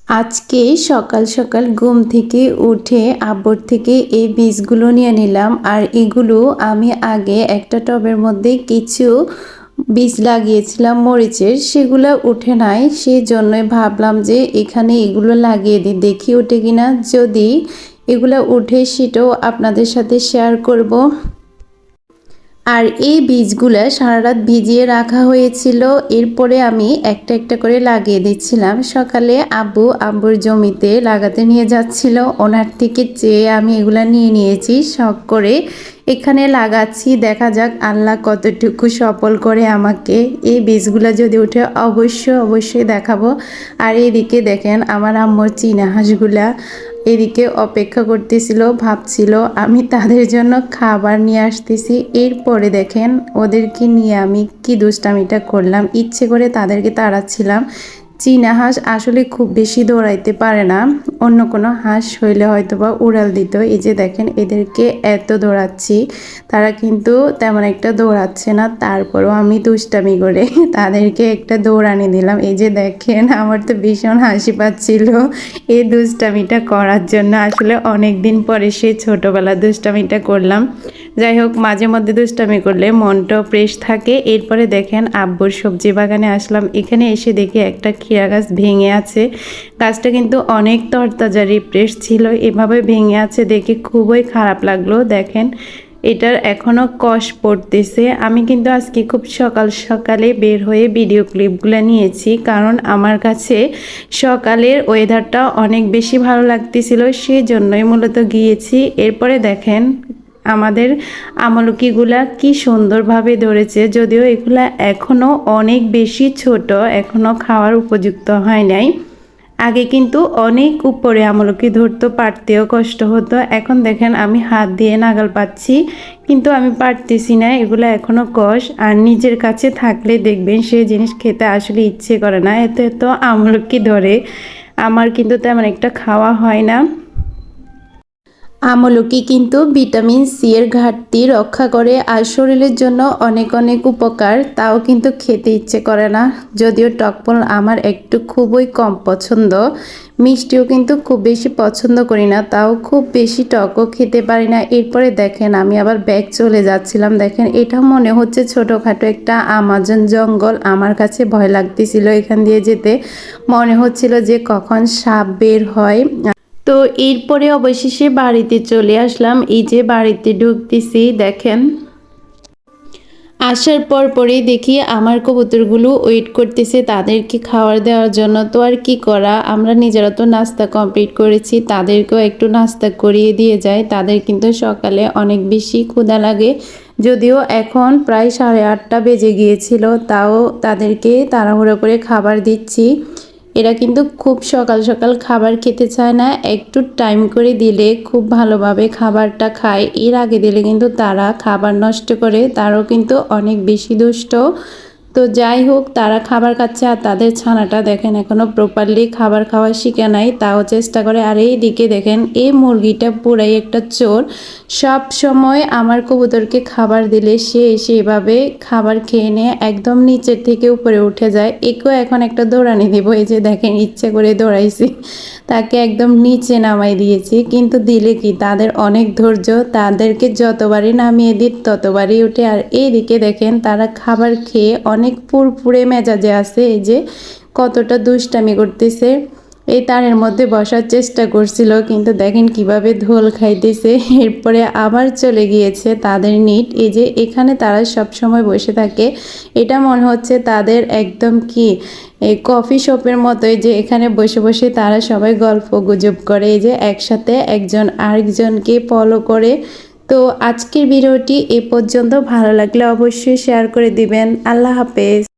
আজকে সকাল সকাল ঘুম থেকে উঠে আব্বুর থেকে এই বীজগুলো নিয়ে নিলাম। আর এগুলো আমি আগে একটা টবের মধ্যে কিছু বীজ লাগিয়েছিলাম মরিচের, সেগুলো উঠে নাই, সেই জন্যই ভাবলাম যে এখানে এগুলো লাগিয়ে দিই, দেখি ওঠে কিনা। যদি এগুলো উঠে সেটাও আপনাদের সাথে শেয়ার করব। আর এই বীজগুলো সারা রাত ভিজিয়ে রাখা হয়েছিল, এরপরে আমি একটা একটা করে লাগিয়ে দিচ্ছিলাম। সকালে আব্বুর জমিতে লাগাতে নিয়ে যাচ্ছিল, ওনার থেকে চেয়ে আমি এগুলা নিয়ে নিয়েছি শখ করে এখানে লাগাচ্ছি। দেখা যাক আল্লাহ কতটুকু সফল করে আমাকে। এই বীজগুলো যদি উঠে অবশ্যই দেখাবো। আর এইদিকে দেখেন আমার আম্মুর চীনা হাঁসগুলা এদিকে অপেক্ষা করতেছিল, ভাবছিল আমি তাদের জন্য খাবার নিয়ে আসতেছি। এরপরে দেখেন ওদেরকে নিয়ে আমি কি দুষ্টামিটা করলাম, ইচ্ছে করে তাদেরকে তাড়াচ্ছিলাম। চীনা হাঁস আসলে খুব বেশি দৌড়াইতে পারে না, অন্য কোনো হাঁস হইলে হয়তো বা উড়াল দিত। এই যে দেখেন এদেরকে এত দৌড়াচ্ছি, তারা কিন্তু তেমন একটা দৌড়াচ্ছে না, তারপরও আমি দুষ্টামি করে তাদেরকে একটা দৌড়ানি দিলাম। এই যে দেখেন আমার তো ভীষণ হাসি পাচ্ছিল এই দুষ্টামিটা করার জন্য। আসলে অনেক দিন পরে সেই ছোটোবেলার দুষ্টামিটা করলাম। যাই হোক, মাঝে মধ্যে দুষ্টামি করলে মনটাও ফ্রেশ থাকে। এরপরে দেখেন আব্বুর সবজি বাগানে আসলাম। এখানে এসে দেখি একটা ক্ষীরা গাছ ভেঙে আছে। গাছটা কিন্তু অনেক তরতাজা রিফ্রেশ ছিল, এভাবে ভেঙে আছে দেখে খুবই খারাপ লাগলো। দেখেন এটার এখনও কষ পড়তেছে। আমি কিন্তু আজকে খুব সকাল সকালে বের হয়ে ভিডিও ক্লিপগুলো নিয়েছি, কারণ আমার কাছে সকালের ওয়েদারটা অনেক বেশি ভালো লাগতেছিল, সেই জন্যই মূলত গিয়েছি। এরপরে দেখেন আমাদের আমলকিগুলা কি সুন্দরভাবে ধরেছে, যদিও এগুলা এখনও অনেক বেশি ছোট, এখনও খাওয়ার উপযুক্ত হয় নাই। আগে কিন্তু অনেক উপরে আমলকি ধরতে পারতেও কষ্ট হতো, এখন দেখেন আমি হাত দিয়ে নাগাল পাচ্ছি, কিন্তু আমি পারতেছি না। এগুলো এখনও কষ, আর নিজের কাছে থাকলে দেখবেন সেই জিনিস খেতে আসলে ইচ্ছে করে না। এত এত আমলকি ধরে, আমার কিন্তু তেমন একটা খাওয়া হয় না। আমলকি কিন্তু ভিটামিন সি এর ঘাটতি রক্ষা করে, আর শরীরের জন্য অনেক অনেক উপকার, তাও কিন্তু খেতে ইচ্ছে করে না। যদিও টকফল আমার একটু খুবই কম পছন্দ, মিষ্টিও কিন্তু খুব বেশি পছন্দ করি না, তাও খুব বেশি টকও খেতে পারি না। এরপরে দেখেন আমি আবার ব্যাগ চলে যাচ্ছিলাম। দেখেন এটা মনে হচ্ছে ছোটোখাটো একটা আমাজন জঙ্গল, আমার কাছে ভয় লাগতেছিল এখান দিয়ে যেতে, মনে হচ্ছিল যে কখন সাপ বের হয়। তো এরপরে অবশেষে বাড়িতে চলে আসলাম। এই যে বাড়িতে ঢুকতেছি, দেখেন আসার পরেই দেখি আমার কবুতরগুলো ওয়েট করতেছে তাদেরকে খাবার দেওয়ার জন্য। তো আর কি করা, আমরা নিজেরা তো নাস্তা কমপ্লিট করেছি, তাদেরকেও একটু নাস্তা করিয়ে দিয়ে যায়। তাদের কিন্তু সকালে অনেক বেশি ক্ষুধা লাগে, যদিও এখন প্রায় 8:30 বেজে গিয়েছিল, তাও তাদেরকে তাড়াহুড়ো করে খাবার দিচ্ছি। এরা কিন্তু খুব সকাল সকাল খাবার খেতে চায় না, একটু টাইম করে দিলে খুব ভালোভাবে খাবারটা খায়। এর আগে দিলে কিন্তু তারা খাবার নষ্ট করে, তারও কিন্তু অনেক বেশি দুষ্ট। তো যাই হোক, তারা খাবার খাচ্ছে, আর তাদের ছানাটা দেখেন এখনও প্রপারলি খাবার খাওয়া শিখে নাই, তাও চেষ্টা করে। আর এইদিকে দেখেন এই মুরগিটা পুরাই একটা চোর, সব সময় আমার কবুতরকে খাবার দিলে সে এসে এভাবে খাবার খেয়ে নিয়ে একদম নিচের থেকে উপরে উঠে যায়। একেও এখন একটা দৌড়ানি দেবো, এই যে দেখেন ইচ্ছে করে দৌড়াইছি, তাকে একদম নিচে নামাই দিয়েছি। কিন্তু দিলে কি, তাদের অনেক ধৈর্য, তাদেরকে যতবারই নামিয়ে দিই ততবারই উঠে। আর এইদিকে দেখেন তারা খাবার খেয়ে অনেক ফুরফুরে মেজাজে আছে, এই যে কতটা দুষ্টামি করতেছে। এই তারের মধ্যে বসার চেষ্টা করছিল, কিন্তু দেখেন কিভাবে ধোল খাইতেছে। এরপরে আবার চলে গিয়েছে তাদের নিট। এই যে এখানে তারা সব সময় বসে থাকে, এটা মনে হচ্ছে তাদের একদম কি এই কফি শপের মতোই, যে এখানে বসে বসে তারা সবাই গল্প গুজব করে, এই যে একসাথে একজন আরেকজনকে ফলো করে। তো আজকের ভিডিওটি এ পর্যন্ত, ভালো লাগলে অবশ্যই শেয়ার করে দিবেন। আল্লাহ হাফেজ।